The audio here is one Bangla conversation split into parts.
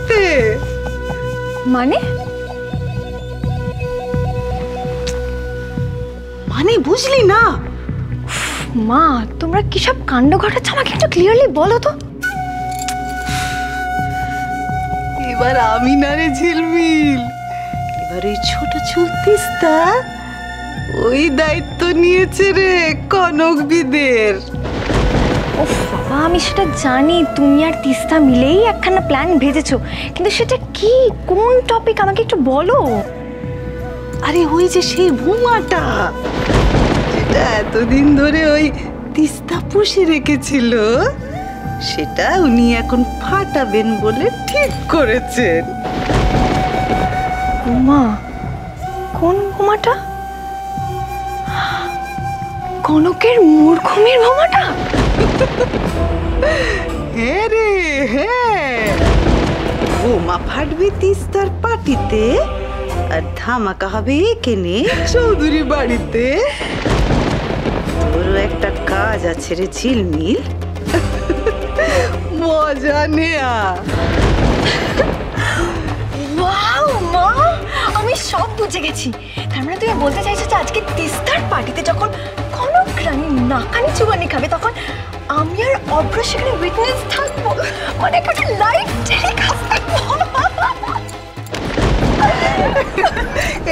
পার্টিতে। মানে মানে বুঝলি না? মা, তোমরা কি সব কাণ্ড ঘটাচ্ছ, আমাকে একটু ক্লিয়ারলি বলো তো। এবার আমি না রে ঝিলমিল, এবার ওই ছোট চুল তিস্তা ওই দায়িত্ব নিয়েছে রে কনকবিদের। ওহ বাবা, আমি সেটা জানি, তুমি আর তিস্তা মিলেই একখানা প্ল্যান ভেজেছো, কিন্তু সেটা কি, কোন টপিক আমাকে একটু বলো। আরে ওই যে সেই ভুমাটা যেটা এতদিন ধরে ওই তিস্তা পুষে রেখেছিল, সেটা উনি এখন ফাটাবেন বলে ঠিক করেছেন। বোমা? কোন বোমাটা? কনকের মূর্খমের বোমাটা? হ্যাঁ রে হ্যাঁ, বোমা ফাটবে তিস্তার পার্টিতে আর ধামাকা হবে এখানে চৌধুরী বাড়িতে। তোরও একটা কাজ আছে রে ঝিলমিল, মজা নেয়া। ওয়াও মা, আমি সব বুঝে গেছি। তার মানে তুই বলতে চাইছো যে আজকে তিস্তার পার্টিতে যখন কনক রানী নাকানি চুবানি খাবে, তখন আমি আর অভ্র সেখানে উইটনেস থাকবো, মানে একটা লাইভ টেলিকাস্ট থাকবো।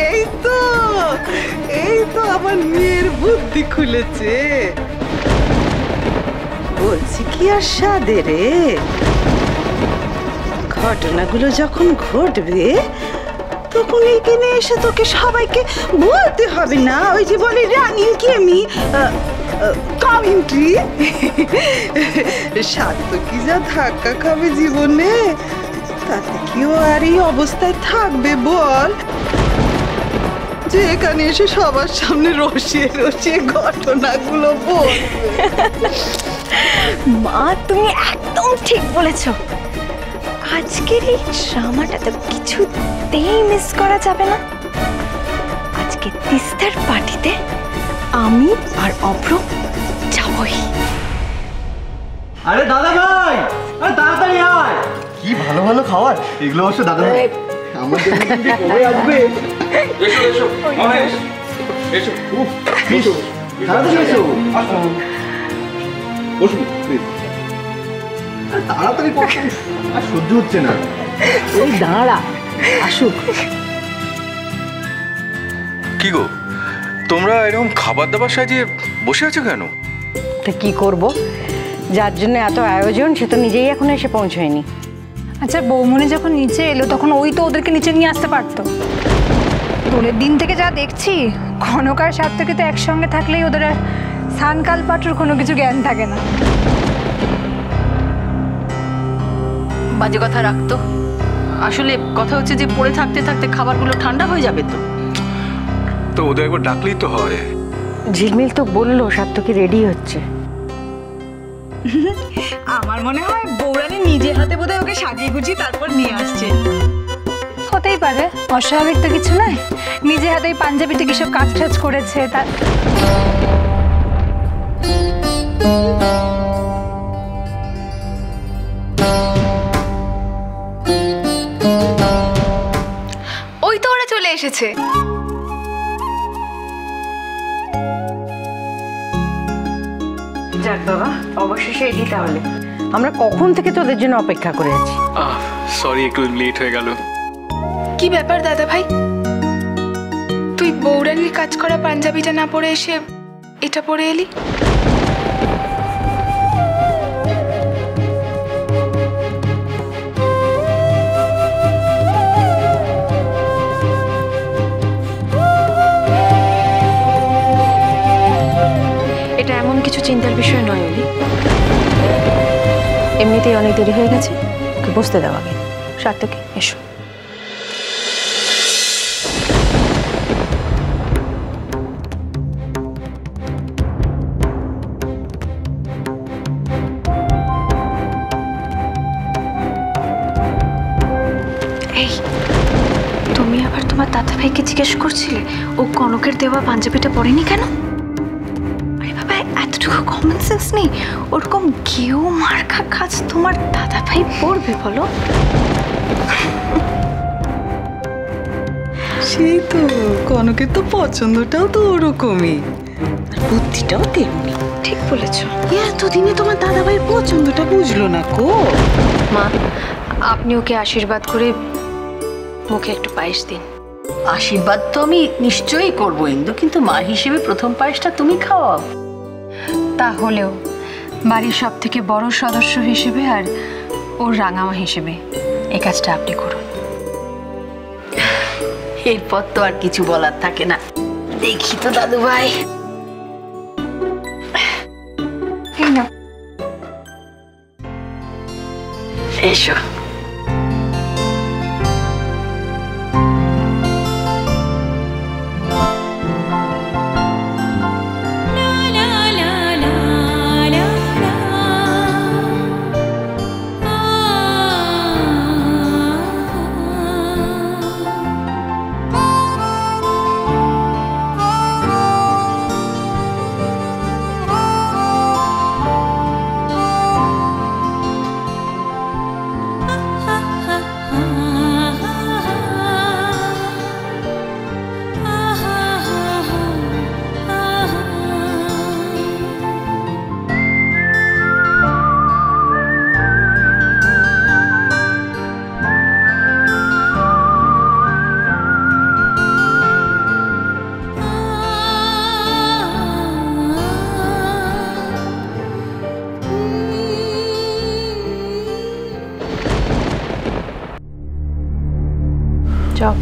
এই তো এই তো আমার মেয়ের বুদ্ধি খুলেছে। বলছি কি আর সাদে রে, ঘটনাগুলো যখন ঘটবে তখন এখানে এসে তোকে সবাইকে বলতে হবে না, ওই যে বলে রানিং কি আমি কমেন্ট্রি। সাধ্য কি যা ধাক্কা খাবে জীবনে, তাতে কি ও আর এই অবস্থায় থাকবে বল, যে এখানে এসে সবার সামনে রসিয়ে রসিয়ে ঘটনাগুলো বলবে। মা, তুমি একদম ঠিক বলেছো। আজকের এই ড্রামাটা তো কিছুতেই মিস করা যাবে না। আজকে তিস্তার পার্টিতে আমি আর অভ্র যাবই। আরে দাদা ভাই, আরে তাড়াতাড়ি আয়। কি ভালো ভালো খাবার এগুলো, অবশ্য দাদা ভাই আমার জন্য কিন্তু কবে আসবে। এসো এসো মহেশ, এসো এসো তাড়াতাড়ি এসো, বসুন প্লিজ। তাড়াতাড়ি কর, আর সহ্য হচ্ছে না। ওই দাঁড়া আসুক। কি গো, তোমরা এরকম খাবার দাবার সাজিয়ে বসে আছো কেন? তা কি করব, যার জন্য এত আয়োজন সে তো নিজেই এখনো এসে পৌঁছয়নি। আচ্ছা, বৌমনি যখন নিচে এলো তখন ওই তো ওদেরকে নিচে নিয়ে আসতে পারতো। দোলের দিন থেকে যা দেখছি, কনক আর সার্থকী তো একসঙ্গে থাকলেই ওদের আর সানকাল পাটুর কোনো কিছু জ্ঞান থাকে না। বাজে কথা রাখতো, আসলে কথা হচ্ছে যে পড়ে থাকতে থাকতে খাবারগুলো ঠান্ডা হয়ে যাবে। তো তো ওদের একবার ডাকলেই তো হয়। ঝিলমিল তো বললো সার্থকী রেডি হচ্ছে। আমার মনে হয় বৌরানী নিজে হাতে বোধহয় ওকে সাজিয়ে গুছিয়ে তারপর নিয়ে আসছে। হতেই পারে, অস্বাভাবিক তো কিছু নয়। নিজে হাতেই পাঞ্জাবিতে কিসব কাজ টাজ করেছে তার। ওই তো ওরা চলে এসেছে। যাক বাবা, অবশেষে এলি তাহলে। আমরা কখন থেকে তোদের জন্য অপেক্ষা করে আছি। সরি, একটু লেট হয়ে গেল। কি ব্যাপার দাদা ভাই, তুই বৌরানির কাজ করা পাঞ্জাবিটা না পরে এসে এটা পরে এলি? এটা এমন কিছু চিন্তার বিষয় নয় অলি, এমনিতেই অনেক দেরি হয়ে গেছে, ওকে বসতে দাও আগে। সার্থকী এসো। এই, তুমি আবার তোমার দাদা ভাইকে জিজ্ঞেস করছিলে ও কনকের দেওয়া পাঞ্জাবিটা পরেনি কেন? এতটুকু কমন সেন্স নেই? ওরকম কেউ মার্কা কাজ তোমার দাদা ভাই পড়বে বলো? সেই তো, কনকের তো পছন্দটাও তো ওরকমই, আর বুদ্ধিটাও তেমনি। ঠিক বলেছ এতদিনে তোমার দাদাভাইয়ের পছন্দটা বুঝলো না কো। মা, আপনি ওকে আশীর্বাদ করে মুখে একটু পায়েস দিন। আশীর্বাদ তো আমি নিশ্চয়ই করবো ইন্দু, কিন্তু মা হিসেবে প্রথম পায়েসটা তুমি খাওয়াও। তাহলেও বাড়ির সব থেকে বড় সদস্য হিসেবে আর ওর রাঙামা হিসেবে এই কাজটা আপনি করুন। এরপর তো আর কিছু বলার থাকে না। দেখি তো দাদু ভাই। এই না, এসো। যাও।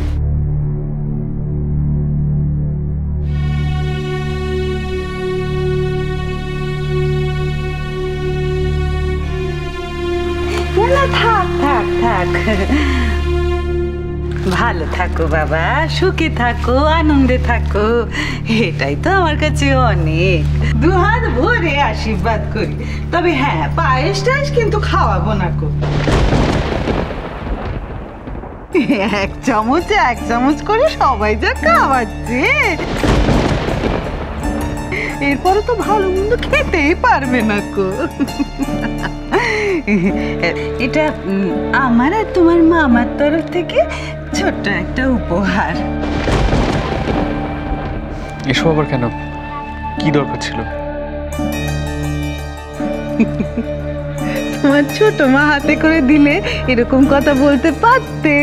না থাক থাক থাক, ভালো থাকো বাবা, সুখে থাকো, আনন্দে থাকো, এটাই তো আমার কাছে অনেক। দুহাত ভরে আশীর্বাদ করি, তবে হ্যাঁ পায়েস টায়েস কিন্তু খাওয়াবো না কো। এক চামচ করে সবাই যা খাওয়াচ্ছে, এরপরে তো ভালো মন্দ খেতেই পারবে না কো। এটা আমার আর তোমার মামার তরফ থেকে ছোট্ট একটা উপহার। এসব আবার কেন? কি দরকার ছিল? তোমার ছোট মা হাতে করে দিলে এরকম কথা বলতে পারতে।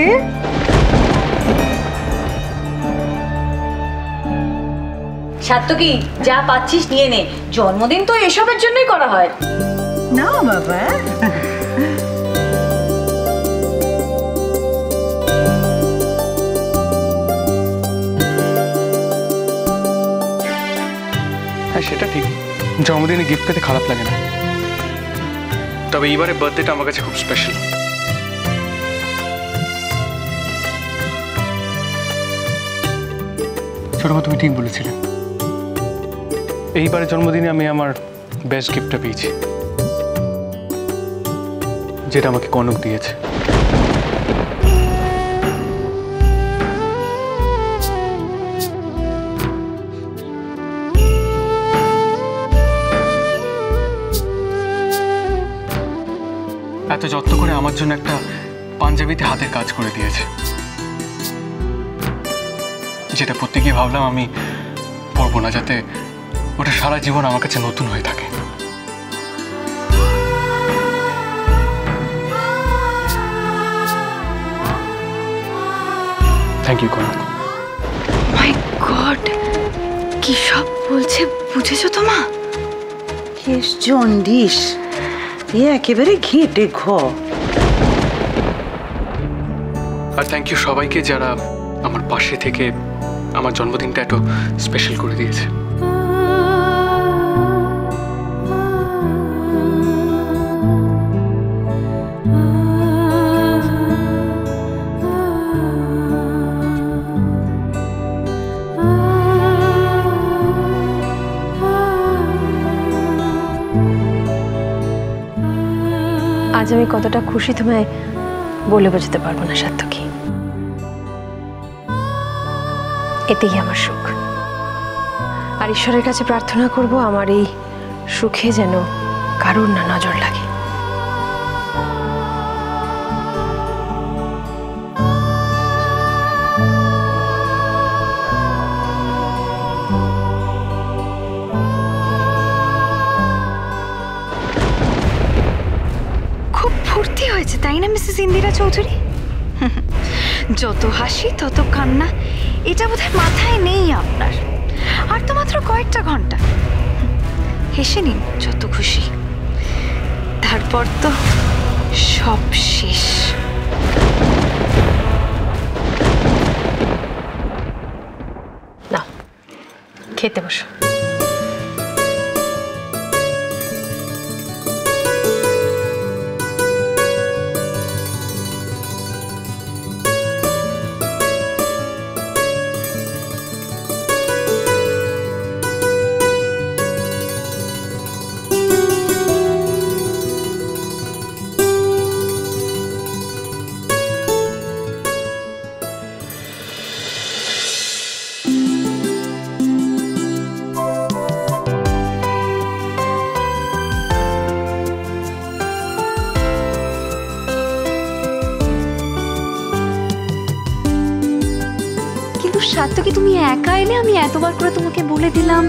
সাত্তকী, যা পাচ্ছিস নিয়ে নে, জন্মদিন তো এসবের জন্যই করা হয়। না বাবা, হ্যাঁ সেটা ঠিক, জন্মদিনে গিফট পেতে খারাপ লাগে না, তবে এইবারে বার্থডেটা আমার কাছে খুব স্পেশাল। ছোট মা, তুমি ঠিক বলেছিলে, এইবারের জন্মদিনে আমি আমার বেস্ট গিফটটা পেয়েছি, যেটা আমাকে কনক দিয়েছে। এত যত্ন করে আমার জন্য একটা পাঞ্জাবিতে হাতের কাজ করে দিয়েছে, যেটা পরতে গিয়ে ভাবলাম আমি পরবো না, যাতে ওটা সারা জীবন আমার কাছে নতুন হয়ে থাকে। Thank you Kanak. My god, কি সব বলছে বুঝেছো তো মা? কেস জন্ডিস, এ একেবারে ঘেটে ঘ। আর থ্যাংক ইউ সবাইকে যারা আমার পাশে থেকে আমার জন্মদিনটা একটু স্পেশাল করে দিয়েছে। আজ আমি কতটা খুশি তোমায় বলে বোঝাতে পারবো না সাত্তকী। এতেই আমার সুখ, আর ঈশ্বরের কাছে প্রার্থনা করব আমার এই সুখে যেন কারোর না নজর লাগে। ফুর্তি হয়েছে তাই না মিসেস ইন্দিরা চৌধুরী? যত হাসি তত কান্না, এটা বোধহয় মাথায় নেই আপনার। আর তো মাত্র কয়েকটা ঘন্টা, হেসে নিন যত খুশি, তারপর তো সব শেষ। না, খেতে বসো। সাত্তকী তুমি একা এলে, আমি এতবার করে তোমাকে বলে দিলাম